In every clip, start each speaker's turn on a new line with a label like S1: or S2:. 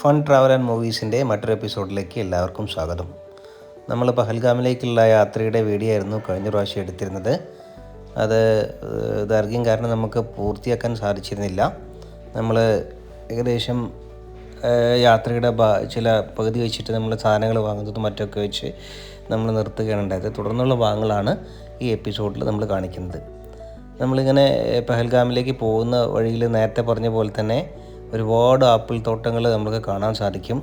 S1: Fun travel and മൂവീസിൻ്റെ മറ്റൊരു എപ്പിസോഡിലേക്ക് എല്ലാവർക്കും സ്വാഗതം. നമ്മൾ പഹൽഗാമിലേക്കുള്ള യാത്രയുടെ വീഡിയോ ആയിരുന്നു കഴിഞ്ഞ പ്രാവശ്യം എടുത്തിരുന്നത്. അത് ദൈർഘ്യം കാരണം നമുക്ക് പൂർത്തിയാക്കാൻ സാധിച്ചിരുന്നില്ല. നമ്മൾ ഏകദേശം യാത്രയുടെ ചില പകുതി വെച്ചിട്ട് നമ്മൾ സാധനങ്ങൾ വാങ്ങുന്നതും മറ്റൊക്കെ വെച്ച് നമ്മൾ നിർത്തുകയാണ് ഉണ്ടായത്. തുടർന്നുള്ള ഭാഗങ്ങളാണ് ഈ എപ്പിസോഡിൽ നമ്മൾ കാണിക്കുന്നത്. നമ്മളിങ്ങനെ പഹൽഗാമിലേക്ക് പോകുന്ന വഴിയിൽ നേരത്തെ പറഞ്ഞ പോലെ തന്നെ ഒരുപാട് ആപ്പിൾ തോട്ടങ്ങൾ നമുക്ക് കാണാൻ സാധിക്കും.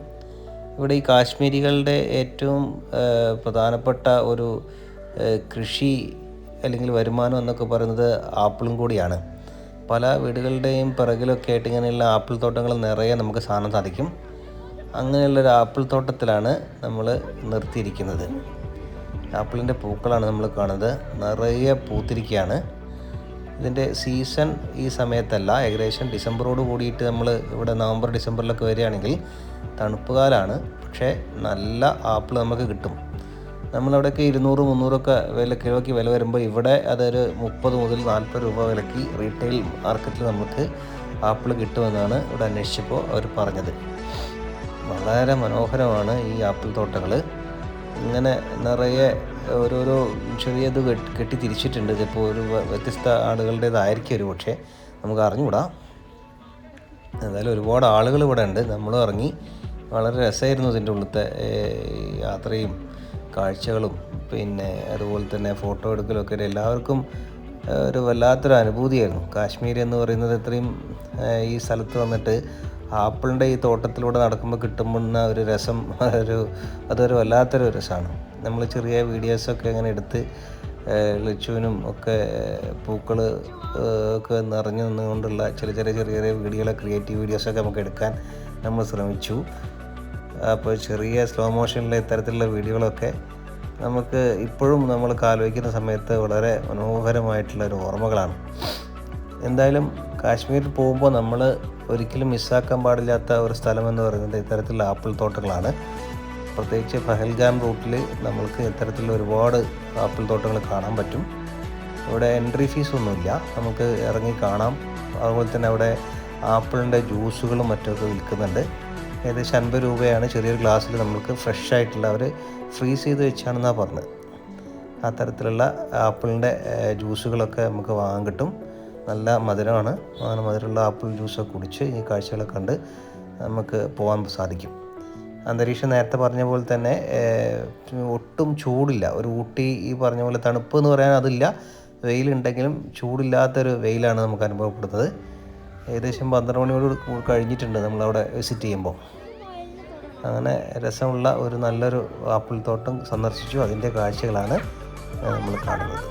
S1: ഇവിടെ ഈ കാശ്മീരികളുടെ ഏറ്റവും പ്രധാനപ്പെട്ട ഒരു കൃഷി അല്ലെങ്കിൽ വരുമാനം എന്നൊക്കെ പറയുന്നത് ആപ്പിളും കൂടിയാണ്. പല വീടുകളുടെയും പിറകിലൊക്കെ ആയിട്ട് ഇങ്ങനെയുള്ള ആപ്പിൾ തോട്ടങ്ങൾ നിറയെ നമുക്ക് കാണാൻ സാധിക്കും. അങ്ങനെയുള്ളൊരു ആപ്പിൾ തോട്ടത്തിലാണ് നമ്മൾ നിർത്തിയിരിക്കുന്നത്. ആപ്പിളിൻ്റെ പൂക്കളാണ് നമ്മൾ കാണുന്നത്, നിറയെ പൂത്തിരിക്കുകയാണ്. ഇതിൻ്റെ സീസൺ ഈ സമയത്തല്ല, ഏകദേശം ഡിസംബറോട് കൂടിയിട്ട് നമ്മൾ ഇവിടെ നവംബർ ഡിസംബറിലൊക്കെ വരികയാണെങ്കിൽ തണുപ്പ് കാലമാണ്. പക്ഷേ നല്ല ആപ്പിൾ നമുക്ക് കിട്ടും. നമ്മളവിടെയൊക്കെ 200-300 കിലോയ്ക്ക് വില വരുമ്പോൾ ഇവിടെ അതൊരു 30 മുതൽ 40 രൂപ വിലയ്ക്ക് റീറ്റെയിൽ മാർക്കറ്റിൽ നമുക്ക് ആപ്പിൾ കിട്ടുമെന്നാണ് ഇവിടെ അന്വേഷിച്ചപ്പോൾ അവർ പറഞ്ഞത്. വളരെ മനോഹരമാണ് ഈ ആപ്പിൾ തോട്ടങ്ങൾ. ഇങ്ങനെ നിറയെ ഓരോരോ ചെറിയത് കെട്ടി തിരിച്ചിട്ടുണ്ട്. ഇതിപ്പോൾ ഒരു വ്യത്യസ്ത ആളുകളുടേതായിരിക്കും ഒരു പക്ഷേ, നമുക്ക് അറിഞ്ഞുകൂടാ. എന്തായാലും ഒരുപാട് ആളുകൾ ഇവിടെ ഉണ്ട്. നമ്മളും ഇറങ്ങി. വളരെ രസമായിരുന്നു ഇതിൻ്റെ ഉള്ളിലത്തെ യാത്രയും കാഴ്ചകളും പിന്നെ അതുപോലെ തന്നെ ഫോട്ടോ എടുക്കലൊക്കെ. എല്ലാവർക്കും ഒരു വല്ലാത്തൊരു അനുഭൂതിയായിരുന്നു. കാശ്മീർ എന്ന് പറയുന്നത് ഇത്രയും ഈ സ്ഥലത്ത് വന്നിട്ട് ആപ്പിളിൻ്റെ ഈ തോട്ടത്തിലൂടെ നടക്കുമ്പോൾ കിട്ടുമ്പോൾ ഒരു രസം, അതൊരു വല്ലാത്തൊരു രസമാണ്. നമ്മൾ ചെറിയ വീഡിയോസൊക്കെ അങ്ങനെ എടുത്ത് ലച്ചുവിനും ഒക്കെ പൂക്കൾ ഒക്കെ നിറഞ്ഞു നിന്നുകൊണ്ടുള്ള ചെറിയ വീഡിയോകളെ ക്രിയേറ്റീവ് വീഡിയോസൊക്കെ നമുക്ക് എടുക്കാൻ നമ്മൾ ശ്രമിച്ചു. അപ്പോൾ ചെറിയ സ്ലോ മോഷനിലെ ഇത്തരത്തിലുള്ള വീഡിയോകളൊക്കെ നമുക്ക് ഇപ്പോഴും നമ്മൾ ആലോചിക്കുന്ന സമയത്ത് വളരെ മനോഹരമായിട്ടുള്ളൊരു ഓർമ്മകളാണ്. എന്തായാലും കാശ്മീരിൽ പോകുമ്പോൾ നമ്മൾ ഒരിക്കലും മിസ്സാക്കാൻ പാടില്ലാത്ത ഒരു സ്ഥലമെന്ന് പറയുന്നത് ഇത്തരത്തിലുള്ള ആപ്പിൾ തോട്ടങ്ങളാണ്. പ്രത്യേകിച്ച് പഹൽഗാം റൂട്ടിൽ നമ്മൾക്ക് ഇത്തരത്തിലുള്ള ഒരുപാട് ആപ്പിൾ തോട്ടങ്ങൾ കാണാൻ പറ്റും. ഇവിടെ എൻട്രി ഫീസൊന്നുമില്ല, നമുക്ക് ഇറങ്ങി കാണാം. അതുപോലെ തന്നെ അവിടെ ആപ്പിളിൻ്റെ ജ്യൂസുകളും മറ്റൊക്കെ വിൽക്കുന്നുണ്ട്. ഏകദേശം 50 രൂപയാണ് ചെറിയൊരു ഗ്ലാസ്സിൽ നമുക്ക് ഫ്രഷ് ആയിട്ടുള്ള അവർ ഫ്രീസ് ചെയ്ത് വെച്ചാണെന്നാണ് പറഞ്ഞത്. ആ തരത്തിലുള്ള ആപ്പിളിൻ്റെ ജ്യൂസുകളൊക്കെ നമുക്ക് വാങ്ങാൻ കിട്ടും. നല്ല മധുരമാണ്. അങ്ങനെ മധുരമുള്ള ആപ്പിൾ ജ്യൂസൊക്കെ കുടിച്ച് ഈ കാഴ്ചകളൊക്കെ കണ്ട് നമുക്ക് പോകാൻ സാധിക്കും. അന്തരീക്ഷം നേരത്തെ പറഞ്ഞ പോലെ തന്നെ ഒട്ടും ചൂടില്ല. ഒരു ഊട്ടി ഈ പറഞ്ഞ പോലെ തണുപ്പ് എന്ന് പറയാൻ അതില്ല, വെയിലുണ്ടെങ്കിലും ചൂടില്ലാത്തൊരു വെയിലാണ് നമുക്ക് അനുഭവപ്പെടുന്നത്. ഏകദേശം 12 മണിയോട് കഴിഞ്ഞിട്ടുണ്ട് നമ്മളവിടെ വിസിറ്റ് ചെയ്യുമ്പോൾ. അങ്ങനെ രസമുള്ള ഒരു നല്ലൊരു ആപ്പിൾ തോട്ടം സന്ദർശിച്ചു. അതിൻ്റെ കാഴ്ചകളാണ് നമ്മൾ കാണുന്നത്.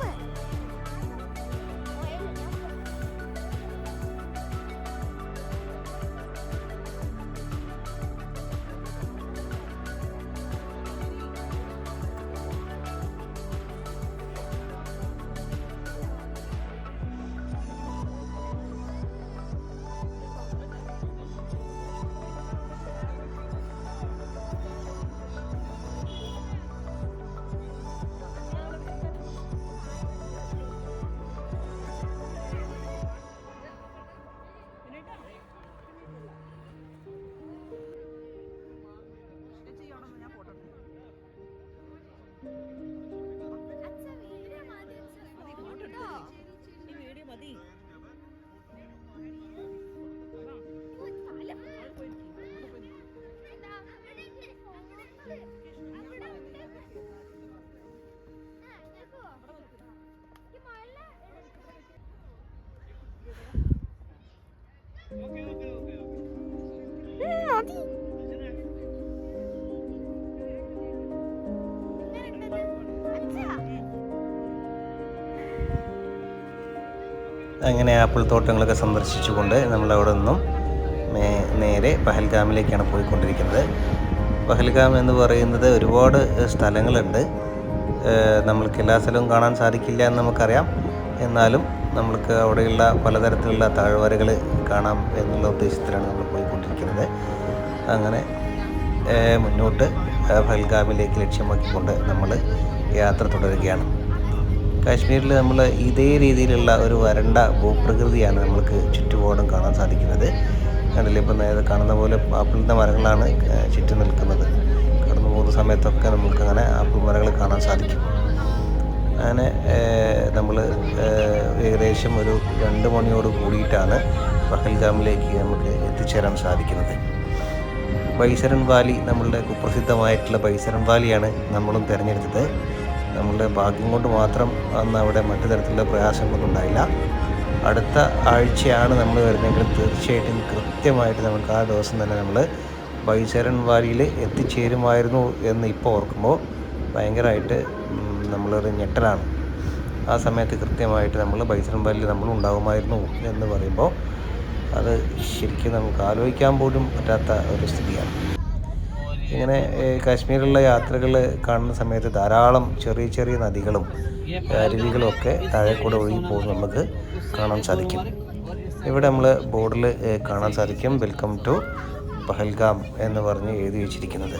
S1: അങ്ങനെ ആപ്പിൾ തോട്ടങ്ങളൊക്കെ സന്ദർശിച്ചുകൊണ്ട് നമ്മളവിടെ നിന്നും നേരെ പഹൽഗാമിലേക്കാണ് പോയിക്കൊണ്ടിരിക്കുന്നത്. പഹൽഗാം എന്ന് പറയുന്നത് ഒരുപാട് സ്ഥലങ്ങളുണ്ട്. നമ്മൾക്ക് എല്ലാ സ്ഥലവും കാണാൻ സാധിക്കില്ല എന്ന് നമുക്കറിയാം. എന്നാലും നമ്മൾക്ക് അവിടെയുള്ള പലതരത്തിലുള്ള താഴ്വരകൾ കാണാം എന്നുള്ള ഉദ്ദേശത്തിലാണ് നമ്മൾ പോയിക്കൊണ്ടിരിക്കുന്നത്. അങ്ങനെ മുന്നോട്ട് പഹൽഗാമിലേക്ക് ലക്ഷ്യമാക്കിക്കൊണ്ട് നമ്മൾ യാത്ര തുടരുകയാണ്. കാശ്മീരിൽ നമ്മൾ ഇതേ രീതിയിലുള്ള ഒരു വരണ്ട ഭൂപ്രകൃതിയാണ് നമ്മൾക്ക് ചുറ്റുപാടും കാണാൻ സാധിക്കുന്നത്. കണ്ടില്ലേ, ഇപ്പോൾ നേരെ കാണുന്ന പോലെ ആപ്പിളിൻ്റെ മരങ്ങളാണ് ചുറ്റും നിൽക്കുന്നത്. കടന്നു പോകുന്ന സമയത്തൊക്കെ നമുക്കങ്ങനെ ആപ്പിൾ മരങ്ങൾ കാണാൻ സാധിക്കും. അങ്ങനെ നമ്മൾ ഏകദേശം ഒരു 2 മണിയോട് കൂടിയിട്ടാണ് പഹൽഗാമിലേക്ക് നമുക്ക് എത്തിച്ചേരാൻ സാധിക്കുന്നത്. ബൈസരൺ വാലി, നമ്മളുടെ കുപ്രസിദ്ധമായിട്ടുള്ള ബൈസരൺ വാലിയാണ് നമ്മളും തിരഞ്ഞെടുത്തത്. നമ്മളുടെ ഭാഗ്യം കൊണ്ട് മാത്രം അന്ന് അവിടെ മറ്റു തരത്തിലുള്ള പ്രയാസങ്ങളൊന്നും ഉണ്ടായില്ല. അടുത്ത ആഴ്ചയാണ് നമ്മൾ വരുന്നതെങ്കിൽ തീർച്ചയായിട്ടും കൃത്യമായിട്ട് നമുക്ക് ആ ദിവസം തന്നെ നമ്മൾ ബൈസരൺ വാലിയിൽ എത്തിച്ചേരുമായിരുന്നു എന്ന് ഇപ്പോൾ ഓർക്കുമ്പോൾ ഭയങ്കരമായിട്ട് നമ്മളൊരു ഞെട്ടലാണ്. ആ സമയത്ത് കൃത്യമായിട്ട് നമ്മൾ ബൈസരൺ വാലിയിൽ നമ്മൾ ഉണ്ടാകുമായിരുന്നു എന്ന് പറയുമ്പോൾ അത് ശരിക്കും നമുക്ക് ആലോചിക്കാൻ പോലും പറ്റാത്ത ഒരു സ്ഥിതിയാണ്. ഇങ്ങനെ കാശ്മീരിലുള്ള യാത്രകൾ കാണുന്ന സമയത്ത് ധാരാളം ചെറിയ ചെറിയ നദികളും അരുവികളും ഒക്കെ താഴെ കൂടെ ഒഴുകി പോകുന്നത് നമുക്ക് കാണാൻ സാധിക്കും. ഇവിടെ നമ്മൾ ബോർഡിൽ കാണാൻ സാധിക്കും വെൽക്കം ടു പഹൽഗാം എന്ന് പറഞ്ഞ് എഴുതി വെച്ചിരിക്കുന്നത്.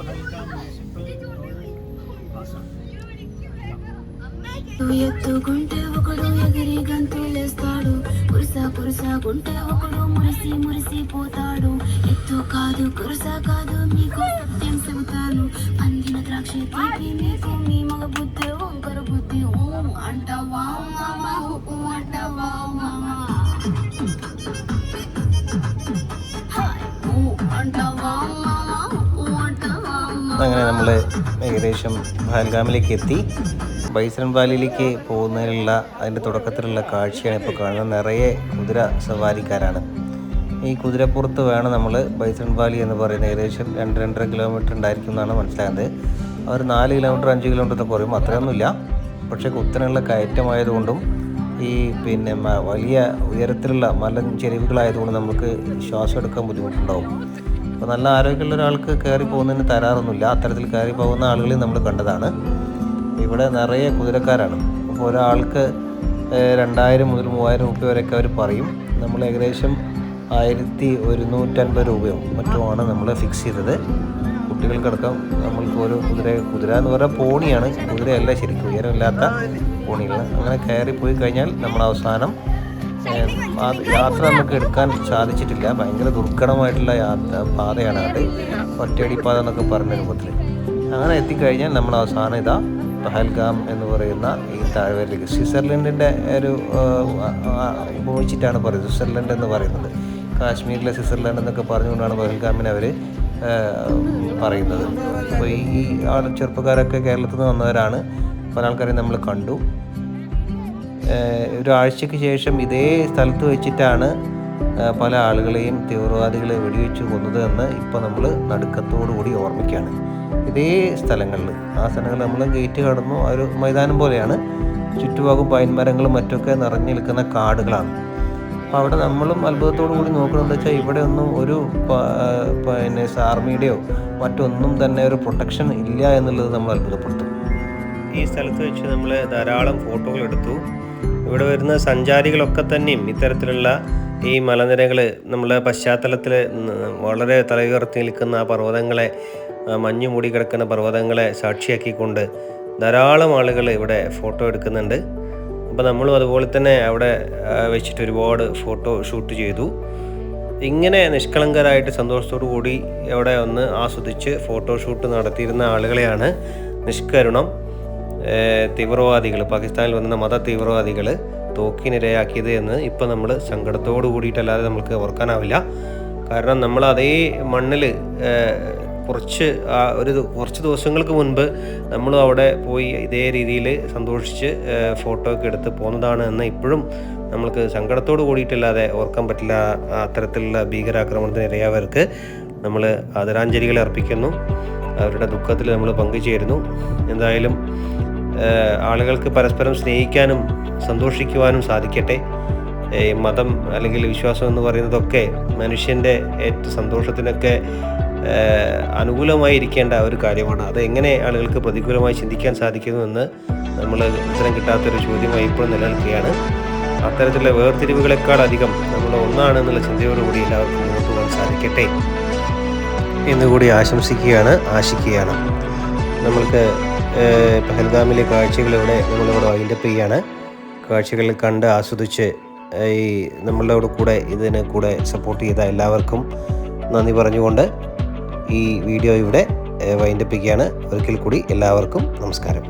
S2: ఎత్తుకుంటే ఒకడు ఎగిరి గంతులేస్తాడు, కురుసా ఒకడు మురిసిపోతాడు. ఎత్తు కాదు కురుసా కాదు, మీకు సత్యం చెబుతాను. అందిన ద్రాక్ష తీపి మీకు, మీ మగ బుద్ధి వంకర బుద్ధి. అంటావా మామా, అంటావా మామా, అంటావా మామా, అంటావా.
S1: അങ്ങനെ നമ്മൾ ഏകദേശം പഹൽഗാമിലേക്ക് എത്തി. ബൈസരൺ വാലിയിലേക്ക് പോകുന്നതിനുള്ള അതിൻ്റെ തുടക്കത്തിലുള്ള കാഴ്ചയാണ് ഇപ്പോൾ കാണുന്നത്. നിറയെ കുതിര സവാരിക്കാരാണ്. ഈ കുതിരപ്പുറത്ത് വേണം നമ്മൾ ബൈസരൺ വാലി എന്ന് പറയുന്നത്. ഏകദേശം 2-2.5 കിലോമീറ്റർ ഉണ്ടായിരിക്കും എന്നാണ് മനസ്സിലാകുന്നത്. അവർ 4 കിലോമീറ്റർ 5 കിലോമീറ്റർ എന്നൊക്കെ പറയും, അത്രയൊന്നുമില്ല. പക്ഷേ കുത്തനെയുള്ള കയറ്റമായതുകൊണ്ടും ഈ വലിയ ഉയരത്തിലുള്ള മലഞ്ചെരിവുകളായതുകൊണ്ട് നമുക്ക് ശ്വാസം എടുക്കാൻ ബുദ്ധിമുട്ടുണ്ടാവും. അപ്പോൾ നല്ല ആരോഗ്യമുള്ള ഒരാൾക്ക് കയറി പോകുന്നതിന് തരാറൊന്നുമില്ല. അത്തരത്തിൽ കയറി പോകുന്ന ആളുകളെ നമ്മൾ കണ്ടതാണ്. ഇവിടെ നിറയെ കുതിരക്കാരാണ്. അപ്പോൾ ഒരാൾക്ക് 2000 മുതൽ 3000 രൂപ വരെയൊക്കെ അവർ പറയും. നമ്മൾ ഏകദേശം 1150 രൂപയോ മറ്റുമാണ് നമ്മൾ ഫിക്സ് ചെയ്തത്. കുട്ടികൾക്കടക്കം നമ്മൾക്ക് ഒരു കുതിര എന്ന് പറഞ്ഞാൽ പോണിയാണ്, കുതിരയല്ല, ശരിക്കും ഉയരമില്ലാത്ത പോണികൾ. അങ്ങനെ കയറിപ്പോയി കഴിഞ്ഞാൽ നമ്മൾ അവസാനം യാത്ര നമുക്ക് എടുക്കാൻ സാധിച്ചിട്ടില്ല. ഭയങ്കര ദുർഘടമായിട്ടുള്ള പാതയാണ് അത്, ഒറ്റയടി പാത എന്നൊക്കെ പറഞ്ഞ രൂപത്തിൽ. അങ്ങനെ എത്തിക്കഴിഞ്ഞാൽ നമ്മൾ അവസാനം ഇതാ പഹൽഗാം എന്ന് പറയുന്ന ഈ താഴ്വരയിലേക്ക്, സ്വിറ്റ്സർലൻഡിൻ്റെ ഒരു ഉപയോഗിച്ചിട്ടാണ് പറയുന്നത് സ്വിറ്റ്സർലൻഡ് എന്ന് പറയുന്നത്. കാശ്മീരിലെ സ്വിറ്റ്സർലൻഡ് എന്നൊക്കെ പറഞ്ഞുകൊണ്ടാണ് പഹൽഗാമിനെ അവർ പറയുന്നത്. അപ്പോൾ ഈ ചെറുപ്പക്കാരൊക്കെ കേരളത്തിൽ നിന്ന് വന്നവരാണ്. പല ആൾക്കാരെയും നമ്മൾ കണ്ടു. ഒരാഴ്ചയ്ക്ക് ശേഷം ഇതേ സ്ഥലത്ത് വെച്ചിട്ടാണ് പല ആളുകളെയും തീവ്രവാദികളെ വെടിവെച്ച് കൊന്നത് എന്ന് ഇപ്പോൾ നമ്മൾ നടുക്കത്തോടു കൂടി ഓർമ്മിക്കുകയാണ്. ഇതേ സ്ഥലങ്ങളിൽ, ആ സ്ഥലങ്ങളിൽ നമ്മൾ ഗേറ്റ് കടന്നു, ഒരു മൈതാനം പോലെയാണ്. ചുറ്റുഭാഗം പൈൻമരങ്ങളും മറ്റൊക്കെ നിറഞ്ഞു നിൽക്കുന്ന കാടുകളാണ്. അപ്പോൾ അവിടെ നമ്മളും അത്ഭുതത്തോടു കൂടി നോക്കണമെന്ന് വെച്ചാൽ ഇവിടെ ഒന്നും ഒരു ആർമിയുടെയോ മറ്റൊന്നും തന്നെ ഒരു പ്രൊട്ടക്ഷൻ ഇല്ല എന്നുള്ളത് നമ്മൾ അത്ഭുതപ്പെടുത്തും. ഈ സ്ഥലത്ത് വെച്ച് നമ്മൾ ധാരാളം ഫോട്ടോകൾ എടുത്തു. ഇവിടെ വരുന്ന സഞ്ചാരികളൊക്കെ തന്നെയും ഇത്തരത്തിലുള്ള ഈ മലനിരകൾ, നമ്മളെ പശ്ചാത്തലത്തിൽ വളരെ തലയുയർത്തി നിൽക്കുന്ന ആ പർവ്വതങ്ങളെ, മഞ്ഞു മൂടി കിടക്കുന്ന പർവ്വതങ്ങളെ സാക്ഷിയാക്കിക്കൊണ്ട് ധാരാളം ആളുകൾ ഇവിടെ ഫോട്ടോ എടുക്കുന്നുണ്ട്. അപ്പോൾ നമ്മളും അതുപോലെ തന്നെ അവിടെ വെച്ചിട്ട് ഒരുപാട് ഫോട്ടോ ഷൂട്ട് ചെയ്തു. ഇങ്ങനെ നിഷ്കളങ്കരായിട്ട് സന്തോഷത്തോടു കൂടി അവിടെ ഒന്ന് ആസ്വദിച്ച് ഫോട്ടോഷൂട്ട് നടത്തിയിരുന്ന ആളുകളെയാണ് നിഷ്കരുണം തീവ്രവാദികൾ, പാകിസ്ഥാനിൽ വന്ന മത തീവ്രവാദികൾ തോക്കിനിരയാക്കിയത് എന്ന് ഇപ്പോൾ നമ്മൾ സങ്കടത്തോടു കൂടിയിട്ടല്ലാതെ നമുക്ക് ഓർക്കാനാവില്ല. കാരണം നമ്മൾ അതേ മണ്ണിൽ കുറച്ച് ദിവസങ്ങൾക്ക് മുൻപ് നമ്മളും അവിടെ പോയി ഇതേ രീതിയിൽ സന്തോഷിച്ച് ഫോട്ടോ ഒക്കെ എടുത്ത് പോകുന്നതാണ് എന്ന് ഇപ്പോഴും നമ്മൾക്ക് സങ്കടത്തോട് കൂടിയിട്ടില്ലാതെ ഓർക്കാൻ പറ്റില്ല. അത്തരത്തിലുള്ള ഭീകരാക്രമണത്തിന് ഇരയായവർക്ക് നമ്മൾ ആദരാഞ്ജലികൾ അർപ്പിക്കുന്നു. അവരുടെ ദുഃഖത്തിൽ നമ്മൾ പങ്കുചേരുന്നു. എന്തായാലും ആളുകൾക്ക് പരസ്പരം സ്നേഹിക്കാനും സന്തോഷിക്കുവാനും സാധിക്കട്ടെ. മതം അല്ലെങ്കിൽ വിശ്വാസം എന്ന് പറയുന്നതൊക്കെ മനുഷ്യൻ്റെ ഏറ്റവും സന്തോഷത്തിനൊക്കെ അനുകൂലമായി ഇരിക്കേണ്ട ഒരു കാര്യമാണ്. അത് എങ്ങനെ ആളുകൾക്ക് പ്രതികൂലമായി ചിന്തിക്കാൻ സാധിക്കുന്നുവെന്ന് നമ്മൾ ഉത്തരം കിട്ടാത്തൊരു ചോദ്യമായി ഇപ്പോഴും നിലനിൽക്കുകയാണ്. അത്തരത്തിലുള്ള വേർതിരിവുകളെക്കാൾ അധികം നമ്മൾ ഒന്നാണെന്നുള്ള ചിന്തയോടുകൂടി എല്ലാവർക്കും മുന്നോട്ട് പോകാൻ സാധിക്കട്ടെ എന്നുകൂടി ആശിക്കുകയാണ്. നമ്മൾക്ക് പഹൽഗാമിലെ കാഴ്ചകളിവിടെ നമ്മളിവിടെ വൈൻഡപ്പ് ചെയ്യുകയാണ്. കാഴ്ചകൾ കണ്ട് ആസ്വദിച്ച് ഈ നമ്മളുടെ കൂടെ ഇതിന് കൂടെ സപ്പോർട്ട് ചെയ്ത എല്ലാവർക്കും നന്ദി പറഞ്ഞുകൊണ്ട് ഈ വീഡിയോ ഇവിടെ വൈൻഡപ്പിക്കുകയാണ്. ഒരിക്കൽ കൂടി എല്ലാവർക്കും നമസ്കാരം.